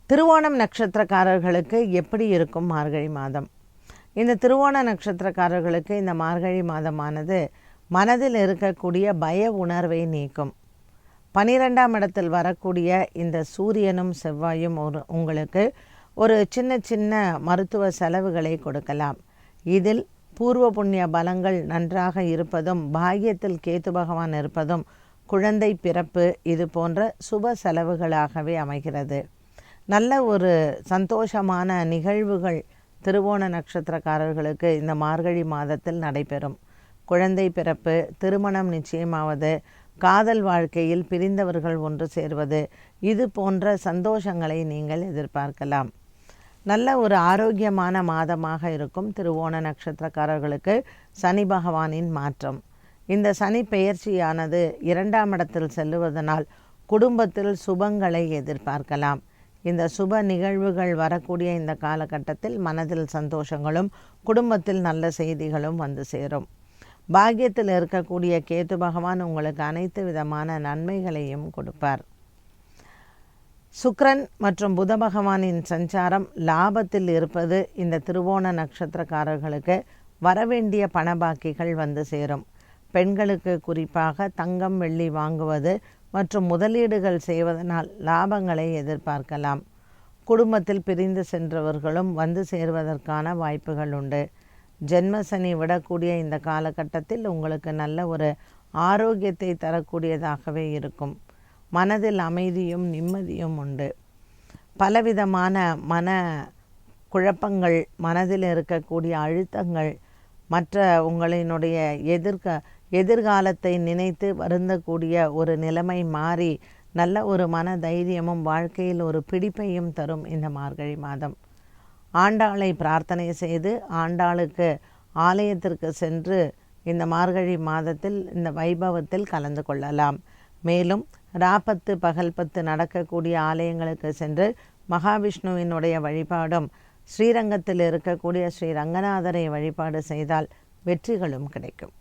திருவோணம் நட்சத்திரக்காரர்களுக்கு எப்படி இருக்கும் மார்கழி மாதம்? இந்த திருவோண நட்சத்திரக்காரர்களுக்கு இந்த மார்கழி மாதமானது மனதில் இருக்கக்கூடிய பய உணர்வை நீக்கும். 12ஆம் இடத்தில் வரக்கூடிய இந்த சூரியனும் செவ்வாயும் உங்களுக்கு ஒரு சின்ன சின்ன மருத்துவ செலவுகளை கொடுக்கலாம். இதில் பூர்வ புண்ணிய பலங்கள் நன்றாக இருப்பதும், பாக்கியத்தில் கேத்து பகவான் இருப்பதும், குழந்தை பிறப்பு இது போன்ற சுப செலவுகளாகவே அமைகிறது. நல்ல ஒரு சந்தோஷமான நிகழ்வுகள் திருவோண நட்சத்திரக்காரர்களுக்கு இந்த மார்கழி மாதத்தில் நடைபெறும். குழந்தை பிறப்பு, திருமணம் நிச்சயமாவது, காதல் வாழ்க்கையில் பிரிந்தவர்கள் ஒன்று சேர்வது, இது போன்ற சந்தோஷங்களை நீங்கள் எதிர்பார்க்கலாம். நல்ல ஒரு ஆரோக்கியமான மாதமாக இருக்கும் திருவோண நட்சத்திரக்காரர்களுக்கு சனி பகவானின் மாற்றம். இந்த சனி பெயர்ச்சியானது 2ஆம் இடத்தில் செல்லுவதனால் குடும்பத்தில் சுபங்களை எதிர்பார்க்கலாம். இந்த சுப நிகழ்வுகள் வரக்கூடிய இந்த காலகட்டத்தில் மனதில் சந்தோஷங்களும் குடும்பத்தில் நல்ல செய்திகளும் வந்து சேரும். பாக்கியத்தில் இருக்கக்கூடிய கேத்து பகவான் உங்களுக்கு அனைத்து விதமான நன்மைகளையும் கொடுப்பார். சுக்கிரன் மற்றும் புத பகவானின் சஞ்சாரம் லாபத்தில் இருப்பது இந்த திருவோண நட்சத்திரக்காரர்களுக்கு வரவேண்டிய பணபாக்கிகள் வந்து சேரும். பெண்களுக்கு குறிப்பாக தங்கம் வெள்ளி வாங்குவது மற்றும் முதலீடுகள் செய்வதனால் லாபங்களை எதிர்பார்க்கலாம். குடும்பத்தில் பிரிந்து சென்றவர்களும் வந்து சேர்வதற்கான வாய்ப்புகள் உண்டு. ஜென்மசனி விடக்கூடிய இந்த காலகட்டத்தில் உங்களுக்கு நல்ல ஒரு ஆரோக்கியத்தை தரக்கூடியதாகவே இருக்கும். மனதில் அமைதியும் நிம்மதியும் உண்டு. பலவிதமான மன குழப்பங்கள், மனதில் இருக்கக்கூடிய அழுத்தங்கள், மற்ற உங்களினுடைய எதிர்காலத்தை நினைத்து வருந்தக்கூடிய ஒரு நிலைமை மாறி நல்ல ஒரு மன தைரியமும் வாழ்க்கையில் ஒரு பிடிப்பையும் தரும் இந்த மார்கழி மாதம். ஆண்டாளை பிரார்த்தனை செய்து ஆண்டாளுக்கு ஆலயத்திற்கு சென்று இந்த மார்கழி மாதத்தில் இந்த வைபவத்தில் கலந்து கொள்ளலாம். மேலும் ராப்பத்து பகல் 10 நடக்கக்கூடிய ஆலயங்களுக்கு சென்று மகாவிஷ்ணுவினுடைய வழிபாடும், ஸ்ரீரங்கத்தில் இருக்கக்கூடிய ஸ்ரீ ரங்கநாதரை வழிபாடு செய்தால் வெற்றிகளும் கிடைக்கும்.